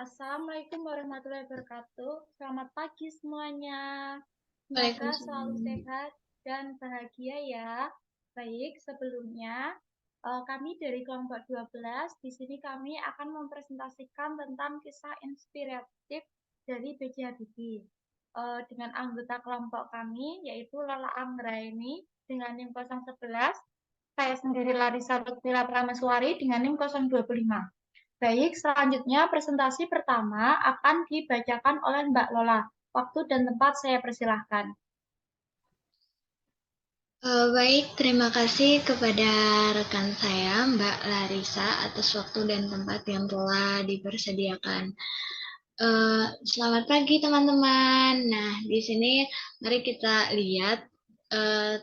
Assalamualaikum warahmatullahi wabarakatuh. Selamat pagi semuanya. Semoga selalu Waalaikumsalam. sehat dan bahagia ya. Baik, sebelumnya kami dari kelompok 12 di sini kami akan mempresentasikan tentang kisah inspiratif dari B.J. Habibie. Dengan anggota kelompok kami yaitu Lola Anggraini dengan NIM 011, saya sendiri Larissa Lutfila Prameswari dengan NIM 025. Baik, selanjutnya presentasi pertama akan dibacakan oleh Mbak Lola. Waktu dan tempat saya persilahkan. Baik, terima kasih kepada rekan saya, Mbak Larissa, atas waktu dan tempat yang telah dipersediakan. Selamat pagi, teman-teman. Nah, di sini mari kita lihat eh,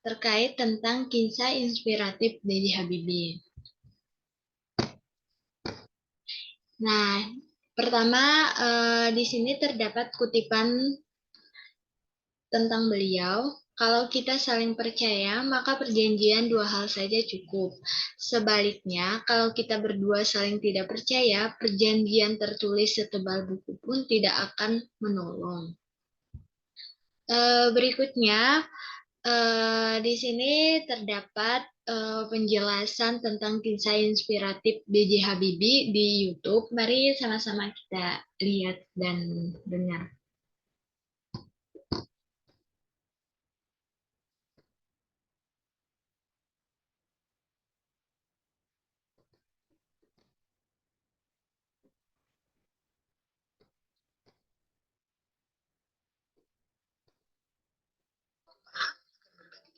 terkait tentang kisah inspiratif B.J. Habibie. Nah, pertama di sini terdapat kutipan tentang beliau, kalau kita saling percaya, maka perjanjian dua hal saja cukup. Sebaliknya, kalau kita berdua saling tidak percaya, perjanjian tertulis setebal buku pun tidak akan menolong. Berikutnya, di sini terdapat penjelasan tentang kisah inspiratif B.J. Habibie di YouTube. Mari sama-sama kita lihat dan dengar.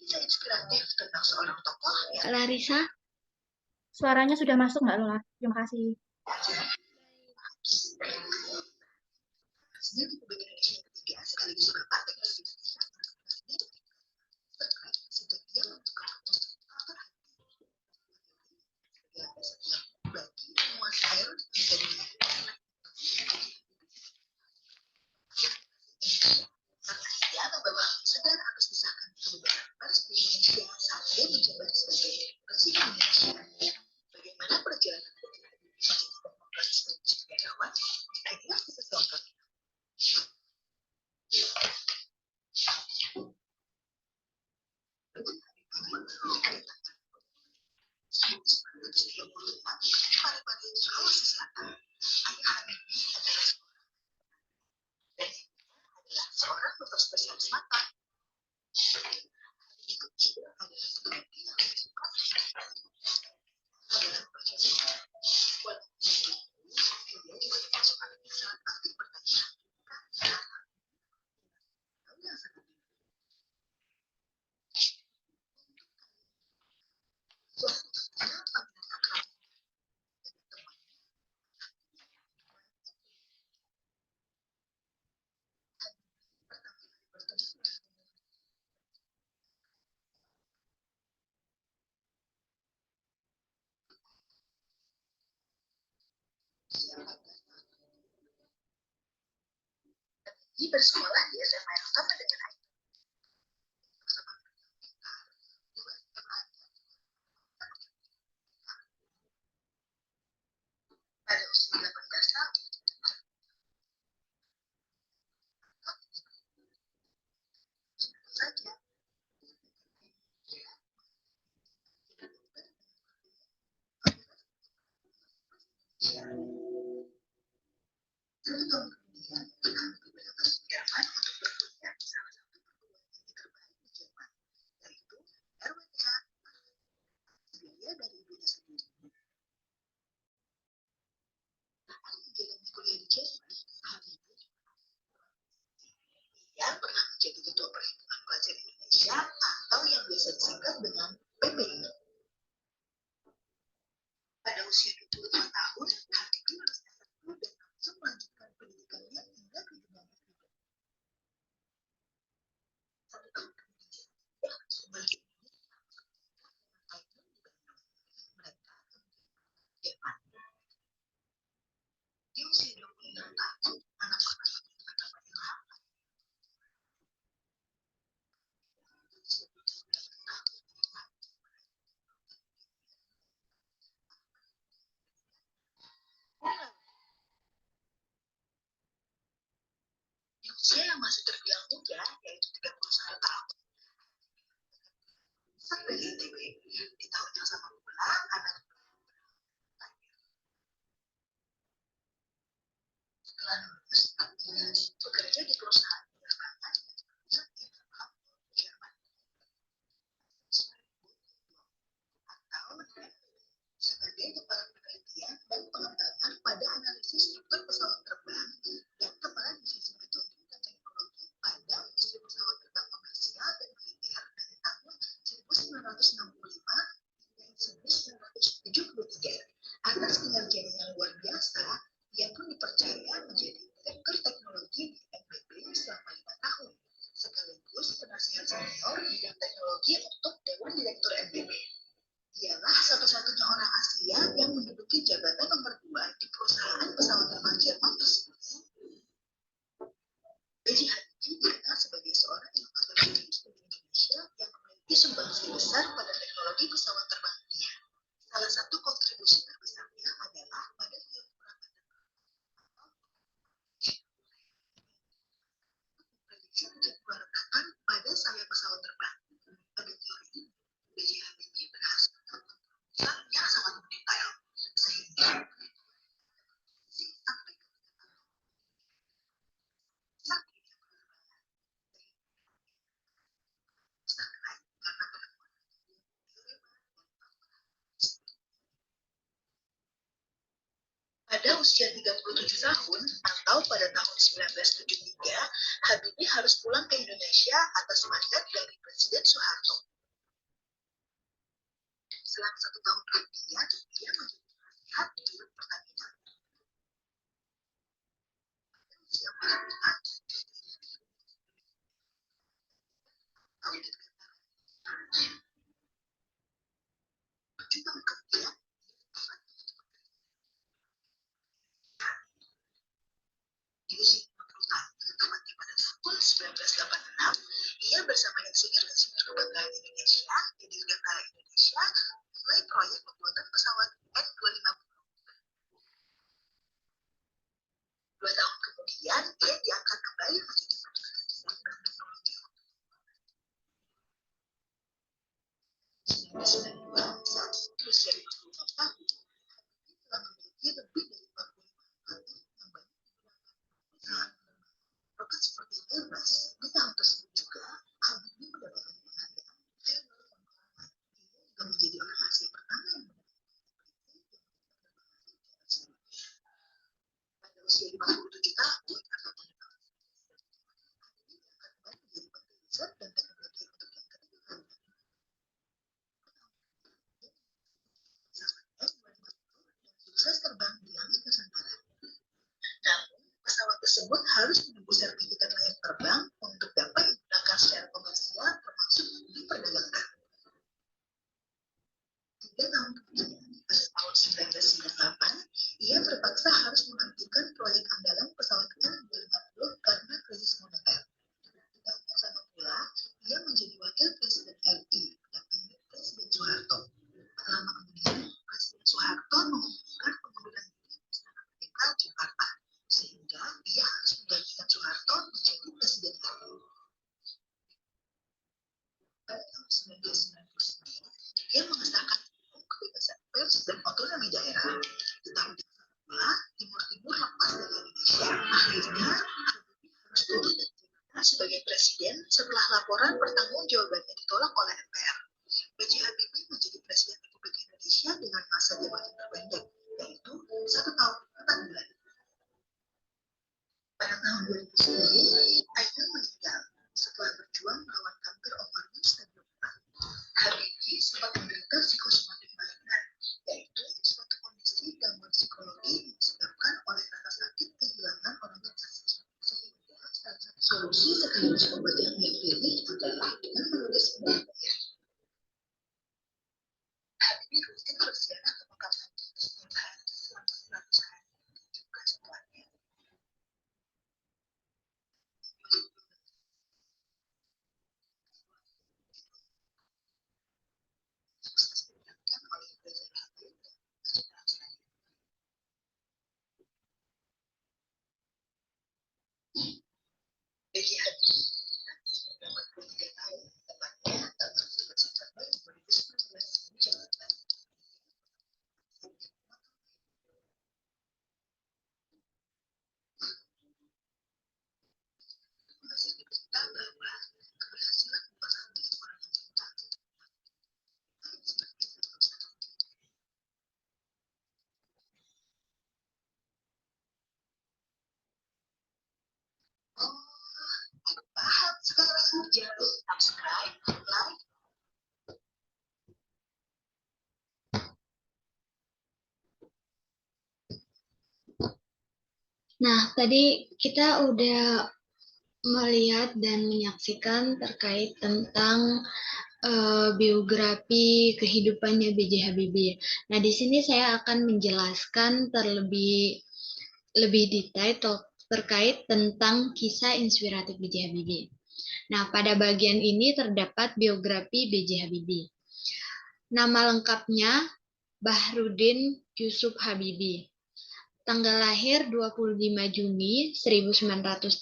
Kisah inspiratif tentang seorang tokoh. Larissa. Suaranya sudah masuk Mbak Lola? Terima kasih. Sekaligus bapak bagi menguasai dia membawa sedang harus disahkan kebebasan pers di Indonesia saat dia menjabat sebagai presiden Indonesia. Bagaimana perjalanan demokrasi dan negarawan? Inilah kita contoh. Pada Sulawesi Selatan, Ayah Habibie adalah seorang dokter spesialis mata. Itu adalah seperti yang disukai dalam perjalanan. Dia juga termasuk aktif sangat aktif bertanya. Dia bersekolah di SMA yang sama dengan ayah. Pada usia 18 tahun, saja satu tahun kemudian beberapa Jerman untuk berkuliah di salah satu perguruan tinggi terbaik di Jerman, yaitu RWTH, biaya dari ibunya sendiri. Menjalani kuliah di Jerman, Habibie yang pernah menjadi ketua perhimpunan pelajar Indonesia atau yang biasa disingkat dengan PPI. Pada usia 22 tahun, Habibie lulus S1 dan langsung melanjutkan pendidikannya hingga ke jenjang S3. Satu tahun kemudian, dia harus kembali ke Indonesia di Bandung. Mereka Jerman. Di usia 26 tahun, anak pertama bernama Ilham usia yang masih terbilang muda, yaitu 31 tahun. Dari ITB, di tahun yang sama pula, anak setelah lulus, bekerja di perusahaan penerbangan yang terpusat di Jerman. Atau sebagai kepala penelitian dan pengembangan pada analisis struktur pesawat terbang dan kepala divisi metode dan teknologi pada industri pesawat terbang komersial dan militer dari tahun 1965 hingga 1973. Atas kinerjanya yang luar biasa, ia pun dipercaya menjadi direktur teknologi di NBB selama 5 tahun, sekaligus penasihat senior bidang teknologi untuk Dewan Direktur NBB. Ialah satu-satunya orang Asia yang menduduki jabatan nomor 2 di perusahaan pesawat terbang Jerman tersebut. B.J. Habibie dikenal sebagai seorang inovator jenius dari Indonesia yang memiliki sumbangsi besar pada teknologi pesawat terbang dunia. Salah satu kontribusi terbesarnya adalah pada teori prediksi jadwal retakan pada sayap pesawat terbang. Pada teori ini, B.J. Habibie berhasil yang sangat mendetail, sehingga sampai pada usia 37 tahun atau pada tahun 1973, Habibie harus pulang ke Indonesia atas mandat dari Presiden Soeharto. Selama 1 tahun kemudian, dia menjadi penasihat di Pertamina. Usia Pertamina tahun 7 tahun kemudian, di usia 50 tahun, tepatnya pada tahun 1986, ia bersama Insinyur Kebanggaan Indonesia di Dirgantara Indonesia mulai proyek pembuatan pesawat N250. 2 tahun kemudian, ia diangkat kembali menjadi peneliti teknologi. 1992, saat usia 56 tahun, telah memiliki lebih dari 45 paten yang banyak digunakan roket seperti Airbus. Di tahun tersebut juga, Habibie mendapatkan penghargaan General von Karman. Ia juga menjadi orang Asia pertama yang pada usia 57 tahun atau pada tahun 1990, Habibie diangkat kembali menjadi Menteri Riset dan Teknologi untuk yang ketiga kalinya. Sukses terbang di langit Nusantara. Namun, pesawat tersebut harus menunggu sertifikat layak terbang untuk dapat digunakan secara komersial termasuk diperdagangkan. 3 tahun kemudian, pada tahun 1998, ia terpaksa harus menghentikan proyek andalan pesawat N250 karena krisis moneter. Di tahun yang sama pula, ia menjadi wakil Presiden RI mendampingi Presiden Soeharto. Lama kemudian, Presiden Soeharto mengumumkan pengunduran diri di Istana Merdeka, Jakarta, sehingga ia harus menggantikan Soeharto menjadi Presiden RI. Pada tahun 1999, ia mengesahkan kebebasan pers dan otonomi daerah. Di tahun yang sama pula, Timur Timur lepas dari Indonesia. Akhirnya, Habibie harus turun dari jabatan sebagai presiden setelah laporan pertanggungjawabannya ditolak oleh MPR. B.J. Habibie menjadi Presiden Republik Indonesia dengan masa jabatan terpendek, yaitu 1 tahun 4 bulan. Pada tahun 2010, Ainun meninggal setelah berjuang melawan kanker ovarium stadium 4. Habibie sempat menderita psikosomatik malignan, yaitu suatu kondisi gangguan psikologi yang disebabkan oleh rasa sakit kehilangan organisasi. Sehingga salah satu solusi sekaligus obat yang ia pilih adalah dengan menulis buku. Habibie rutin berziarah ke makam Habibie setiap hari selama 100 hari dan juga setelahnya. Sukses didapatkan oleh Reza Rahadian dan Masjid Al-Asrari. subscribe, like, Nah, tadi kita udah melihat dan menyaksikan terkait tentang biografi kehidupannya B.J. Habibie. Nah, di sini saya akan menjelaskan lebih detail terkait tentang kisah inspiratif B.J. Habibie. Nah, pada bagian ini terdapat biografi B.J. Habibie. Nama lengkapnya Bahrudin Yusuf Habibie. Tanggal lahir 25 Juni 1936.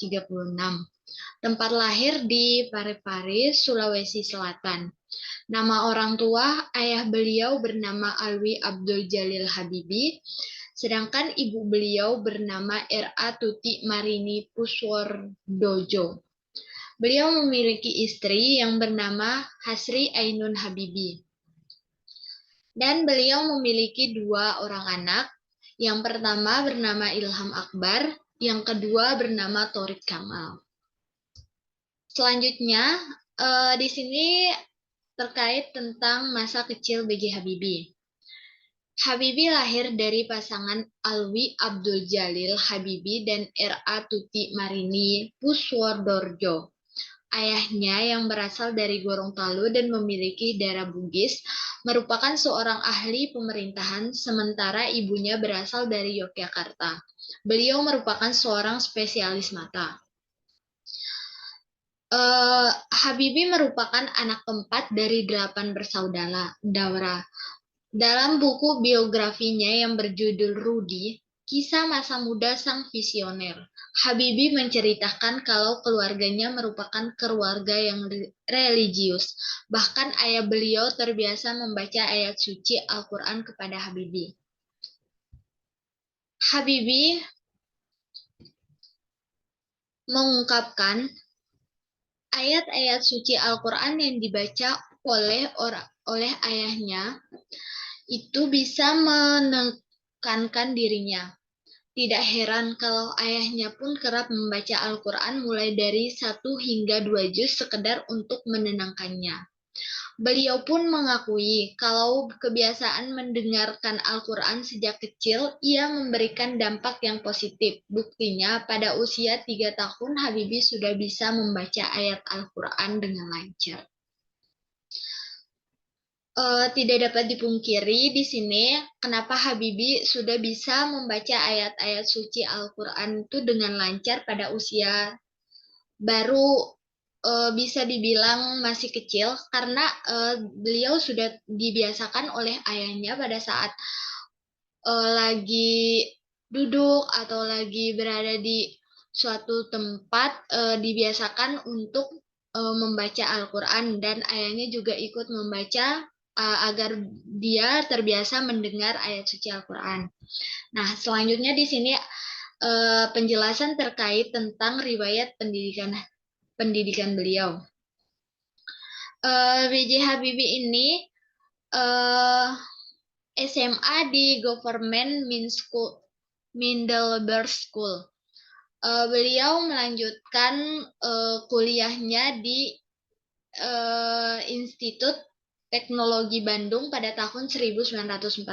Tempat lahir di Parepare, Sulawesi Selatan. Nama orang tua ayah beliau bernama Alwi Abdul Jalil Habibie, sedangkan ibu beliau bernama R.A. Tuti Marini Puswardojo. Beliau memiliki istri yang bernama Hasri Ainun Habibie. Dan beliau memiliki 2 orang anak. Yang pertama bernama Ilham Akbar, yang kedua bernama Thorik Kamal. Selanjutnya, di sini terkait tentang masa kecil B.J. Habibie. Habibie lahir dari pasangan Alwi Abdul Jalil Habibie dan R.A. Tuti Marini Puswardojo. Ayahnya yang berasal dari Gorontalo dan memiliki darah Bugis merupakan seorang ahli pemerintahan, sementara ibunya berasal dari Yogyakarta. Beliau merupakan seorang spesialis mata. Habibie merupakan anak keempat dari 8 bersaudara. Dalam buku biografinya yang berjudul Rudi, Kisah Masa Muda Sang Visioner, Habibie menceritakan kalau keluarganya merupakan keluarga yang religius. Bahkan ayah beliau terbiasa membaca ayat suci Al-Quran kepada Habibie. Habibie mengungkapkan ayat-ayat suci Al-Quran yang dibaca oleh ayahnya itu bisa menekankan dirinya. Tidak heran kalau ayahnya pun kerap membaca Al-Quran mulai dari 1 hingga 2 juz sekedar untuk menenangkannya. Beliau pun mengakui kalau kebiasaan mendengarkan Al-Quran sejak kecil ia memberikan dampak yang positif. Buktinya pada usia 3 tahun Habibie sudah bisa membaca ayat Al-Quran dengan lancar. Tidak dapat dipungkiri di sini kenapa Habibie sudah bisa membaca ayat-ayat suci Al-Quran itu dengan lancar pada usia baru bisa dibilang masih kecil karena beliau sudah dibiasakan oleh ayahnya pada saat lagi duduk atau lagi berada di suatu tempat dibiasakan untuk membaca Al-Quran dan ayahnya juga ikut membaca agar dia terbiasa mendengar ayat suci Al-Quran. Nah, selanjutnya di sini penjelasan terkait tentang riwayat pendidikan beliau. B.J. Habibie ini SMA di Government Middelburg School. Beliau melanjutkan kuliahnya di Institut Teknologi Bandung pada tahun 1945.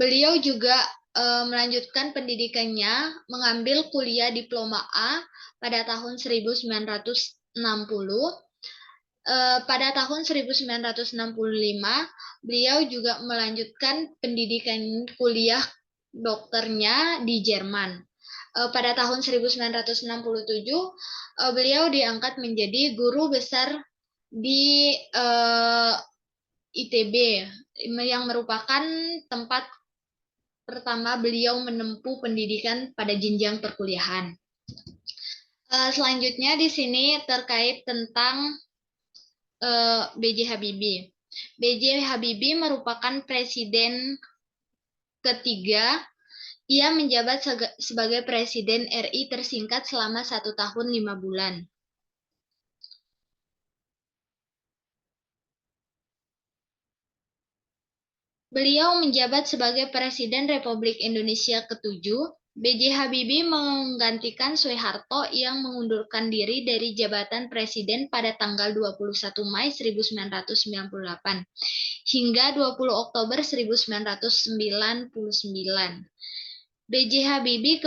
Beliau juga melanjutkan pendidikannya, mengambil kuliah diploma A pada tahun 1960. Pada tahun 1965, beliau juga melanjutkan pendidikan kuliah dokternya di Jerman. Pada tahun 1967, beliau diangkat menjadi guru besar di ITB, yang merupakan tempat pertama beliau menempuh pendidikan pada jenjang perkuliahan. Selanjutnya di sini terkait tentang B.J. Habibie. B.J. Habibie merupakan presiden ketiga. Ia menjabat sebagai Presiden RI tersingkat selama 1 tahun 5 bulan. Beliau menjabat sebagai Presiden Republik Indonesia ke-7 B.J. Habibie menggantikan Soeharto yang mengundurkan diri dari jabatan presiden pada tanggal 21 Mei 1998 hingga 20 Oktober 1999. B.J. Habibie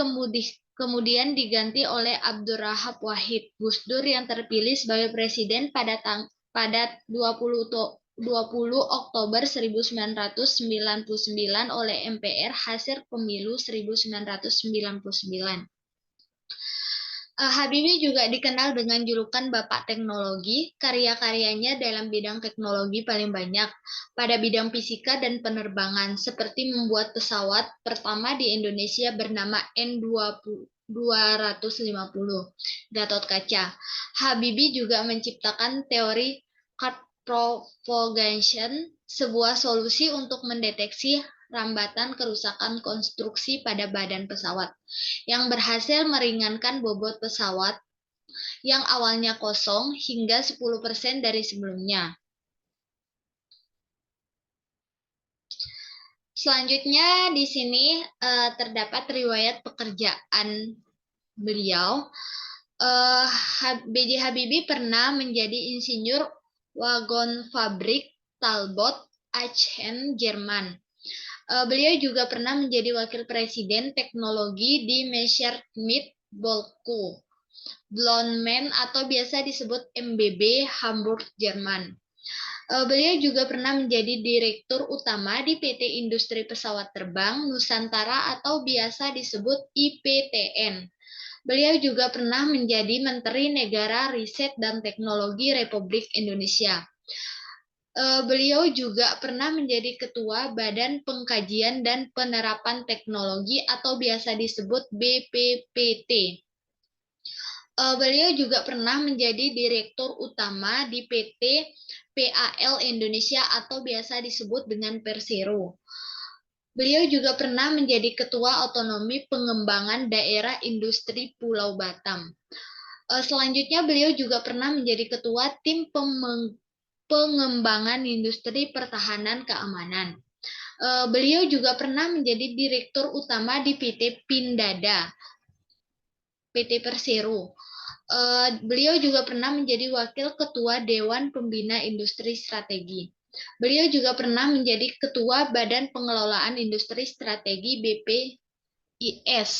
kemudian diganti oleh Abdurrahman Wahid Gus Dur yang terpilih sebagai presiden pada 20 Oktober 1999 oleh MPR hasil pemilu 1999. Habibie juga dikenal dengan julukan Bapak Teknologi. Karya-karyanya dalam bidang teknologi paling banyak pada bidang fisika dan penerbangan, seperti membuat pesawat pertama di Indonesia bernama N250 Gatot Kaca. Habibie juga menciptakan teori Cut Propagation, sebuah solusi untuk mendeteksi rambatan kerusakan konstruksi pada badan pesawat, yang berhasil meringankan bobot pesawat yang awalnya kosong hingga 10% dari sebelumnya. Selanjutnya di sini terdapat riwayat pekerjaan beliau. B.J. Habibie pernah menjadi insinyur wagon pabrik Talbot, Aachen, Jerman. Beliau juga pernah menjadi wakil presiden teknologi di Messerschmitt Bölkow, Bloemen atau biasa disebut MBB, Hamburg, Jerman. Beliau juga pernah menjadi direktur utama di PT Industri Pesawat Terbang Nusantara atau biasa disebut IPTN. Beliau juga pernah menjadi Menteri Negara Riset dan Teknologi Republik Indonesia. Beliau juga pernah menjadi Ketua Badan Pengkajian dan Penerapan Teknologi atau biasa disebut BPPT. Beliau juga pernah menjadi Direktur Utama di PT PAL Indonesia atau biasa disebut dengan Persero. Beliau juga pernah menjadi Ketua Otonomi Pengembangan Daerah Industri Pulau Batam. Selanjutnya beliau juga pernah menjadi Ketua Tim Pengembangan Industri Pertahanan Keamanan. Beliau juga pernah menjadi Direktur Utama di PT Pindada, PT Persero. Beliau juga pernah menjadi Wakil Ketua Dewan Pembina Industri Strategi. Beliau juga pernah menjadi Ketua Badan Pengelolaan Industri Strategi BPIS.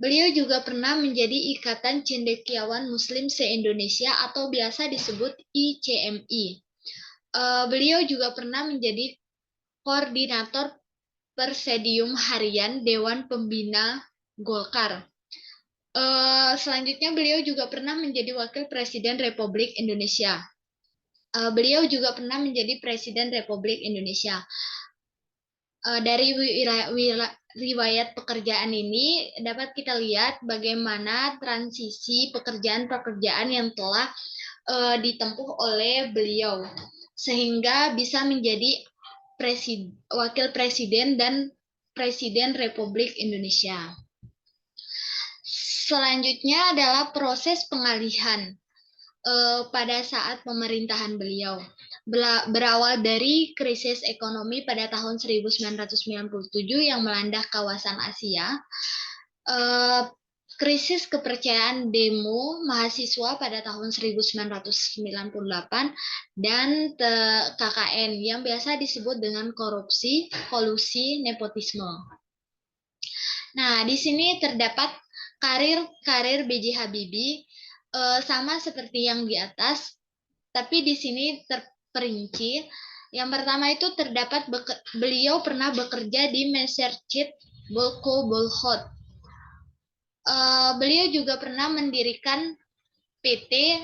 Beliau juga pernah menjadi Ikatan Cendekiawan Muslim se-Indonesia atau biasa disebut ICMI. Beliau juga pernah menjadi Koordinator Presidium Harian Dewan Pembina Golkar. Selanjutnya beliau juga pernah menjadi Wakil Presiden Republik Indonesia. Beliau juga pernah menjadi Presiden Republik Indonesia. Dari riwayat pekerjaan ini dapat kita lihat bagaimana transisi pekerjaan-pekerjaan yang telah ditempuh oleh beliau sehingga bisa menjadi wakil presiden dan Presiden Republik Indonesia. Selanjutnya adalah proses pengalihan pada saat pemerintahan beliau. Berawal dari krisis ekonomi pada tahun 1997 yang melanda kawasan Asia, krisis kepercayaan demo mahasiswa pada tahun 1998, dan KKN yang biasa disebut dengan korupsi, kolusi, nepotisme. Nah, di sini terdapat karir B.J. Habibie sama seperti yang di atas, tapi di sini terperinci. Yang pertama itu terdapat beliau pernah bekerja di Messerschmitt Bölkow. Beliau juga pernah mendirikan PT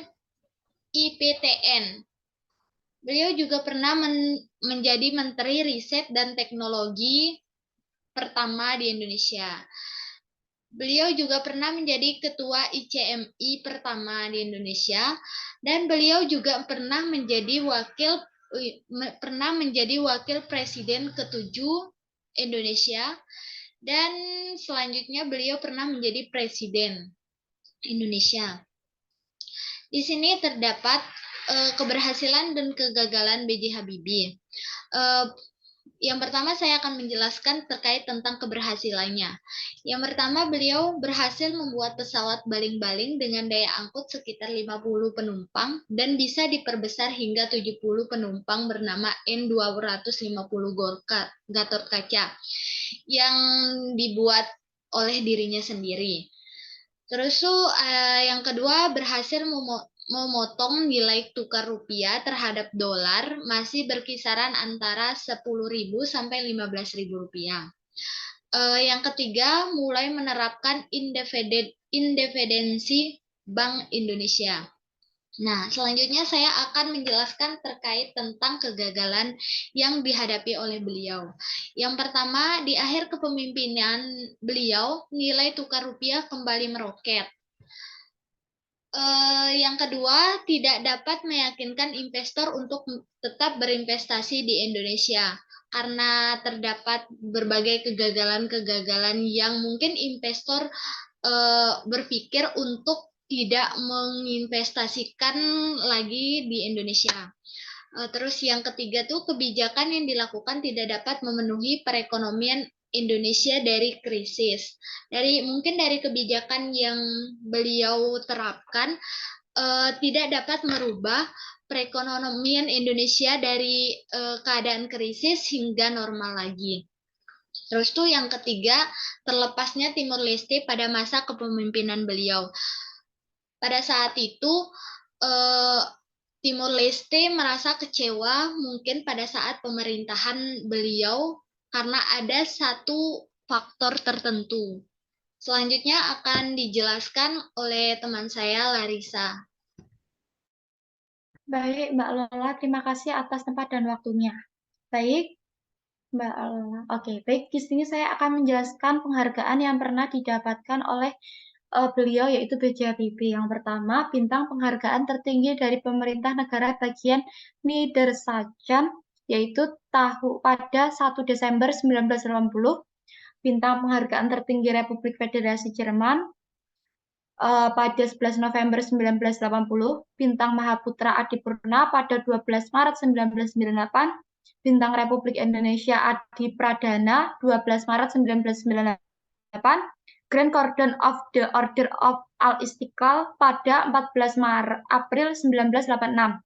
IPTN. Beliau juga pernah menjadi Menteri Riset dan Teknologi pertama di Indonesia. Beliau juga pernah menjadi Ketua ICMI pertama di Indonesia, dan beliau juga pernah menjadi wakil presiden ke-7 Indonesia, dan selanjutnya beliau pernah menjadi presiden Indonesia. Di sini terdapat keberhasilan dan kegagalan B.J. Habibie. Yang pertama saya akan menjelaskan terkait tentang keberhasilannya. Yang pertama, beliau berhasil membuat pesawat baling-baling dengan daya angkut sekitar 50 penumpang dan bisa diperbesar hingga 70 penumpang bernama N250 Gatot Kaca yang dibuat oleh dirinya sendiri. Terus yang kedua, berhasil memotong nilai tukar rupiah terhadap dolar masih berkisaran antara 10.000 sampai 15.000 rupiah. Yang ketiga, mulai menerapkan independensi Bank Indonesia. Nah, selanjutnya saya akan menjelaskan terkait tentang kegagalan yang dihadapi oleh beliau. Yang pertama, di akhir kepemimpinan beliau, nilai tukar rupiah kembali meroket. Yang kedua, tidak dapat meyakinkan investor untuk tetap berinvestasi di Indonesia karena terdapat berbagai kegagalan-kegagalan yang mungkin investor berpikir untuk tidak menginvestasikan lagi di Indonesia. Terus yang ketiga tuh kebijakan yang dilakukan tidak dapat memenuhi perekonomian Indonesia dari krisis. Mungkin dari kebijakan yang beliau terapkan tidak dapat merubah perekonomian Indonesia dari keadaan krisis hingga normal lagi. Terus tuh yang ketiga, terlepasnya Timur Leste pada masa kepemimpinan beliau. Pada saat itu, Timur Leste merasa kecewa mungkin pada saat pemerintahan beliau karena ada satu faktor tertentu. Selanjutnya akan dijelaskan oleh teman saya, Larissa. Baik, Mbak Lola, terima kasih atas tempat dan waktunya. Baik, Mbak Lola. Oke, baik. Di sini saya akan menjelaskan penghargaan yang pernah didapatkan oleh beliau, yaitu B.J. Habibie. Yang pertama, bintang penghargaan tertinggi dari pemerintah negara bagian Niedersachsen, yaitu pada 1 Desember 1980, bintang penghargaan tertinggi Republik Federasi Jerman pada 11 November 1980, bintang Mahaputra Adipurna pada 12 Maret 1998, bintang Republik Indonesia Adi Pradana 12 Maret 1998, Grand Cordon of the Order of Al-Istiqlal pada 14 April 1986.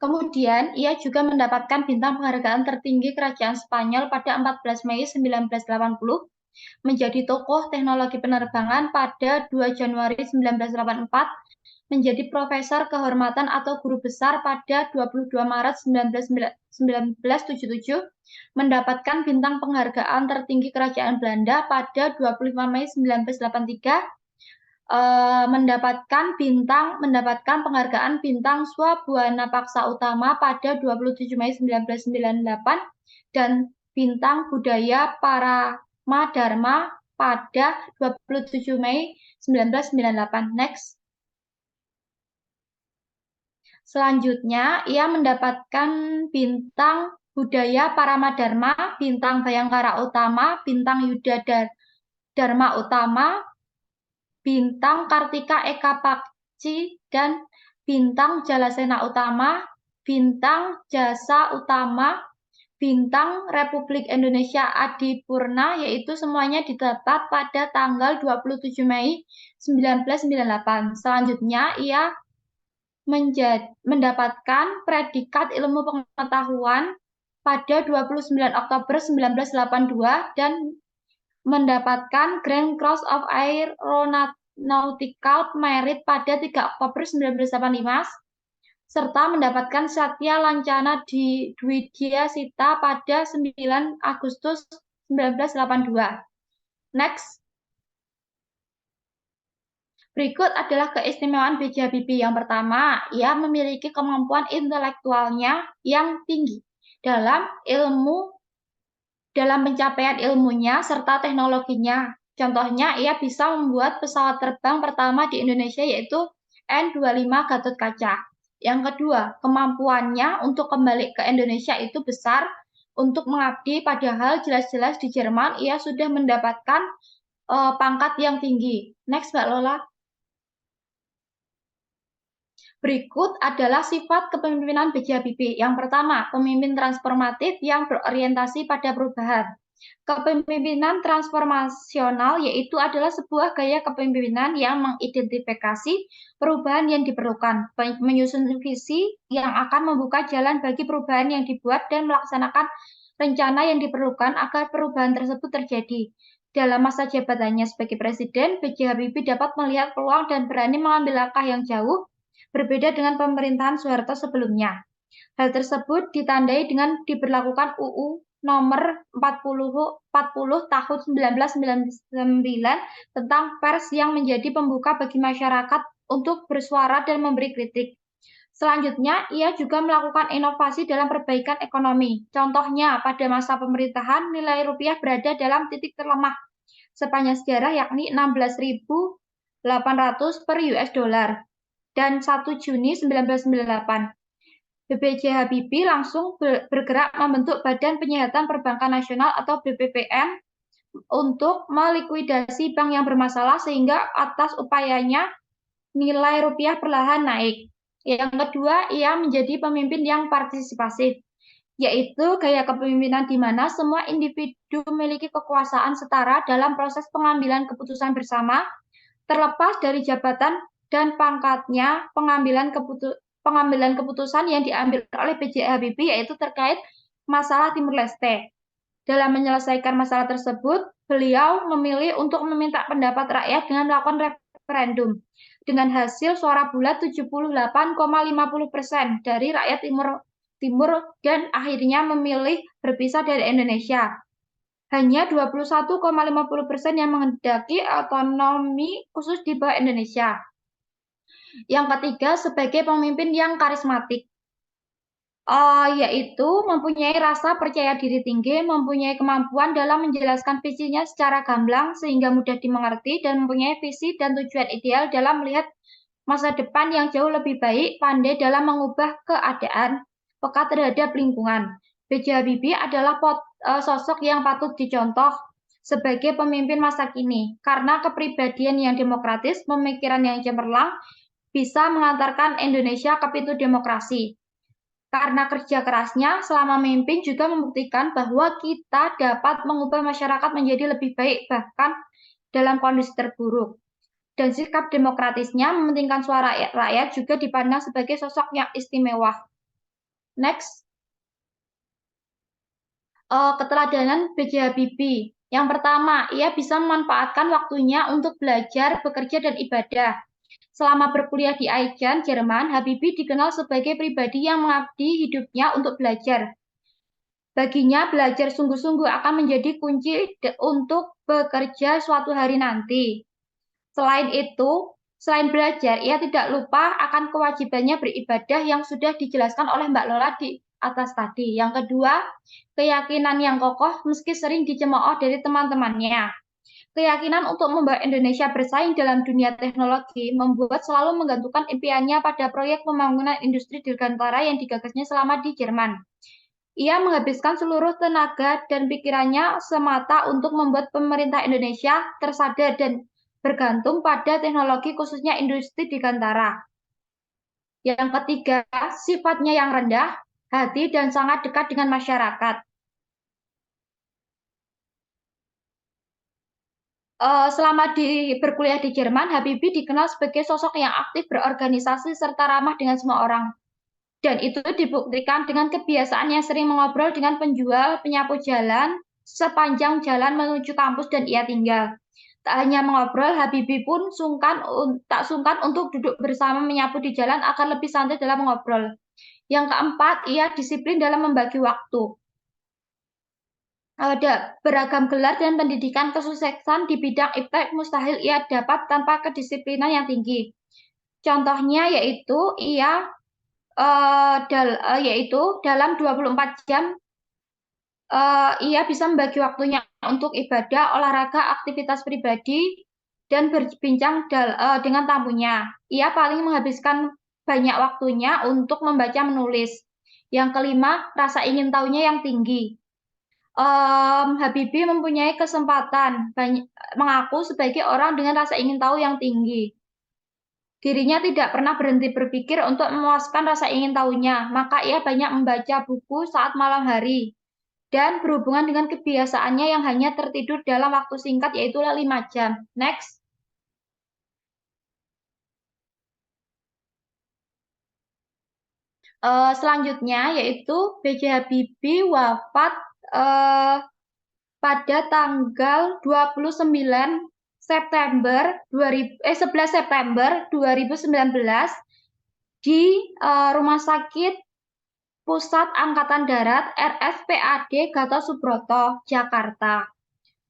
Kemudian, ia juga mendapatkan bintang penghargaan tertinggi Kerajaan Spanyol pada 14 Mei 1980, menjadi tokoh teknologi penerbangan pada 2 Januari 1984, menjadi profesor kehormatan atau guru besar pada 22 Maret 1977, mendapatkan bintang penghargaan tertinggi Kerajaan Belanda pada 25 Mei 1983, mendapatkan penghargaan bintang Swabuana Paksa Utama pada 27 Mei 1998 dan bintang Budaya Parama Dharma pada 27 Mei 1998. Next. Selanjutnya, ia mendapatkan bintang Budaya Parama Dharma, bintang Bayangkara Utama, bintang Yuda Dharma Utama, bintang Kartika Eka Pakci, dan bintang Jalasena Utama, bintang Jasa Utama, bintang Republik Indonesia Adipurna, yaitu semuanya didapat pada tanggal 27 Mei 1998. Selanjutnya, ia mendapatkan predikat ilmu pengetahuan pada 29 Oktober 1982 dan mendapatkan Grand Cross of Aeronautical Merit pada 3 Oktober 1985, serta mendapatkan Satya Lancana Dwidya Sita pada 9 Agustus 1982. Next. Berikut adalah keistimewaan B.J. Habibie. Yang pertama, ia memiliki kemampuan intelektualnya yang tinggi dalam pencapaian ilmunya serta teknologinya. Contohnya, ia bisa membuat pesawat terbang pertama di Indonesia yaitu N25 Gatot Kaca. Yang kedua, kemampuannya untuk kembali ke Indonesia itu besar untuk mengabdi, padahal jelas-jelas di Jerman ia sudah mendapatkan pangkat yang tinggi. Next, Mbak Lola. Berikut adalah sifat kepemimpinan B.J. Habibie. Yang pertama, pemimpin transformatif yang berorientasi pada perubahan. Kepemimpinan transformasional yaitu adalah sebuah gaya kepemimpinan yang mengidentifikasi perubahan yang diperlukan, menyusun visi yang akan membuka jalan bagi perubahan yang dibuat dan melaksanakan rencana yang diperlukan agar perubahan tersebut terjadi. Dalam masa jabatannya sebagai presiden, B.J. Habibie dapat melihat peluang dan berani mengambil langkah yang jauh berbeda dengan pemerintahan Soeharto sebelumnya. Hal tersebut ditandai dengan diberlakukan UU nomor 40 tahun 1999 tentang pers yang menjadi pembuka bagi masyarakat untuk bersuara dan memberi kritik. Selanjutnya, ia juga melakukan inovasi dalam perbaikan ekonomi. Contohnya, pada masa pemerintahan, nilai rupiah berada dalam titik terlemah sepanjang sejarah yakni 16.800 per US dollar dan 1 Juni 1998. B.J. Habibie langsung bergerak membentuk Badan Penyihatan Perbankan Nasional atau BPPN untuk melikuidasi bank yang bermasalah sehingga atas upayanya nilai rupiah perlahan naik. Yang kedua, ia menjadi pemimpin yang partisipasif, yaitu gaya kepemimpinan di mana semua individu memiliki kekuasaan setara dalam proses pengambilan keputusan bersama, terlepas dari jabatan dan pangkatnya. Pengambilan keputusan yang diambil oleh B.J. Habibie yaitu terkait masalah Timur Leste. Dalam menyelesaikan masalah tersebut, beliau memilih untuk meminta pendapat rakyat dengan melakukan referendum. Dengan hasil suara bulat 78,50% dari rakyat Timur dan akhirnya memilih berpisah dari Indonesia. Hanya 21,50% yang menghendaki otonomi khusus di bawah Indonesia. Yang ketiga, sebagai pemimpin yang karismatik, yaitu mempunyai rasa percaya diri tinggi, mempunyai kemampuan dalam menjelaskan visinya secara gamblang sehingga mudah dimengerti, dan mempunyai visi dan tujuan ideal dalam melihat masa depan yang jauh lebih baik, pandai dalam mengubah keadaan, peka terhadap lingkungan. B.J. Habibie adalah sosok yang patut dicontoh sebagai pemimpin masa kini, karena kepribadian yang demokratis, pemikiran yang cemerlang, bisa mengantarkan Indonesia ke pintu demokrasi. Karena kerja kerasnya selama memimpin juga membuktikan bahwa kita dapat mengubah masyarakat menjadi lebih baik, bahkan dalam kondisi terburuk. Dan sikap demokratisnya mementingkan suara rakyat juga dipandang sebagai sosok yang istimewa. Next. Keteladanan B.J. Habibie. Yang pertama, ia bisa memanfaatkan waktunya untuk belajar, bekerja, dan ibadah. Selama berkuliah di Aachen, Jerman, Habibie dikenal sebagai pribadi yang mengabdi hidupnya untuk belajar. Baginya, belajar sungguh-sungguh akan menjadi kunci untuk bekerja suatu hari nanti. Selain belajar, ia tidak lupa akan kewajibannya beribadah yang sudah dijelaskan oleh Mbak Lola di atas tadi. Yang kedua, keyakinan yang kokoh meski sering dicemooh dari teman-temannya. Keyakinan untuk membawa Indonesia bersaing dalam dunia teknologi membuat selalu menggantungkan impiannya pada proyek pembangunan industri dirgantara yang digagasnya selama di Jerman. Ia menghabiskan seluruh tenaga dan pikirannya semata untuk membuat pemerintah Indonesia tersadar dan bergantung pada teknologi khususnya industri dirgantara. Yang ketiga, sifatnya yang rendah hati dan sangat dekat dengan masyarakat. Selama berkuliah di Jerman, Habibie dikenal sebagai sosok yang aktif berorganisasi serta ramah dengan semua orang. Dan itu dibuktikan dengan kebiasaan yang sering mengobrol dengan penjual, penyapu jalan, sepanjang jalan menuju kampus dan ia tinggal. Tak hanya mengobrol, Habibie pun tak sungkan untuk duduk bersama menyapu di jalan agar lebih santai dalam mengobrol. Yang keempat, ia disiplin dalam membagi waktu. Ada beragam gelar dan pendidikan kesuksesan di bidang iptek mustahil ia dapat tanpa kedisiplinan yang tinggi. Contohnya yaitu dalam 24 jam ia bisa membagi waktunya untuk ibadah, olahraga, aktivitas pribadi, dan berbincang dengan tamunya. Ia paling menghabiskan banyak waktunya untuk membaca menulis. Yang kelima, rasa ingin tahunya yang tinggi. Habibie mempunyai kesempatan mengaku sebagai orang dengan rasa ingin tahu yang tinggi. Dirinya tidak pernah berhenti berpikir untuk memuaskan rasa ingin tahunya, maka ia banyak membaca buku saat malam hari dan berhubungan dengan kebiasaannya yang hanya tertidur dalam waktu singkat yaitu 5 jam. Next. Selanjutnya yaitu B.J. Habibie wafat pada tanggal 11 September 2019 di Rumah Sakit Pusat Angkatan Darat RSPAD Gatot Subroto, Jakarta.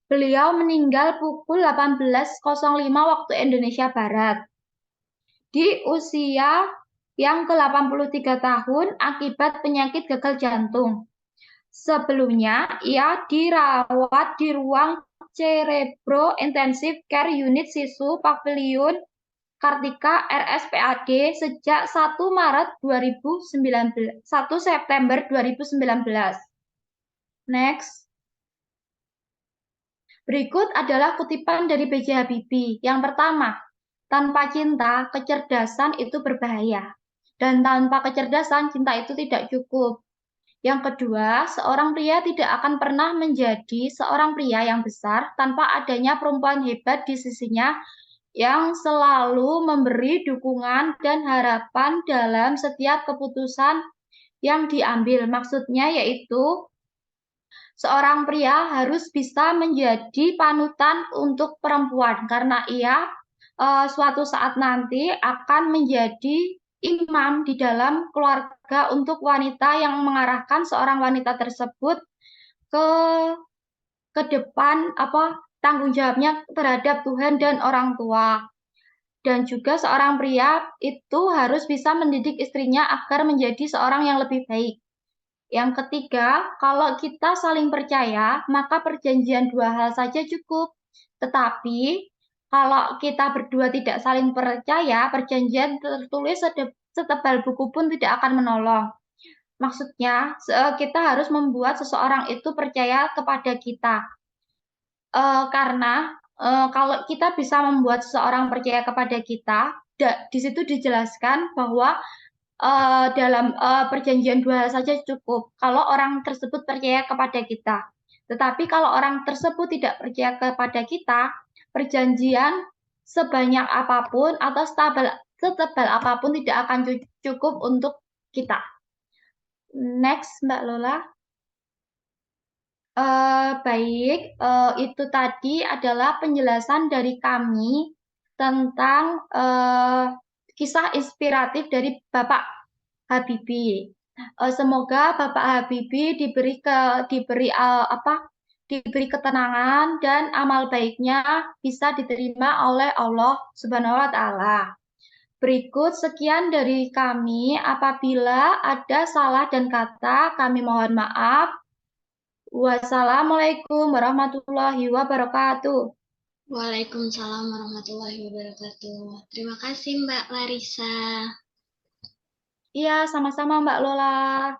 Beliau meninggal pukul 18.05 waktu Indonesia Barat di usia yang ke-83 tahun akibat penyakit gagal jantung. Sebelumnya, ia dirawat di ruang Cerebro Intensive Care Unit Sisu Pavilion Kartika RSPAD sejak 1 September 2019. Next. Berikut adalah kutipan dari B.J. Habibie. Yang pertama, tanpa cinta, kecerdasan itu berbahaya. Dan tanpa kecerdasan, cinta itu tidak cukup. Yang kedua, seorang pria tidak akan pernah menjadi seorang pria yang besar tanpa adanya perempuan hebat di sisinya yang selalu memberi dukungan dan harapan dalam setiap keputusan yang diambil. Maksudnya yaitu seorang pria harus bisa menjadi panutan untuk perempuan karena ia suatu saat nanti akan menjadi imam di dalam keluarga untuk wanita yang mengarahkan seorang wanita tersebut ke depan tanggung jawabnya terhadap Tuhan dan orang tua. Dan juga seorang pria itu harus bisa mendidik istrinya agar menjadi seorang yang lebih baik. Yang ketiga, kalau kita saling percaya, maka perjanjian 2 hal saja cukup. Tetapi, kalau kita berdua tidak saling percaya, perjanjian tertulis setebal buku pun tidak akan menolong. Maksudnya, kita harus membuat seseorang itu percaya kepada kita. Karena kalau kita bisa membuat seseorang percaya kepada kita, di situ dijelaskan bahwa dalam perjanjian 2 hal saja cukup kalau orang tersebut percaya kepada kita. Tetapi kalau orang tersebut tidak percaya kepada kita, perjanjian sebanyak apapun atau setebal apapun tidak akan cukup untuk kita. Next, Mbak Lola. Baik, itu tadi adalah penjelasan dari kami tentang kisah inspiratif dari Bapak Habibie. Semoga Bapak Habibie diberi ketenangan dan amal baiknya bisa diterima oleh Allah Subhanahu wa taala. Berikut sekian dari kami. Apabila ada salah dan kata, kami mohon maaf. Wassalamualaikum warahmatullahi wabarakatuh. Waalaikumsalam warahmatullahi wabarakatuh. Terima kasih Mbak Larissa. Iya, sama-sama Mbak Lola.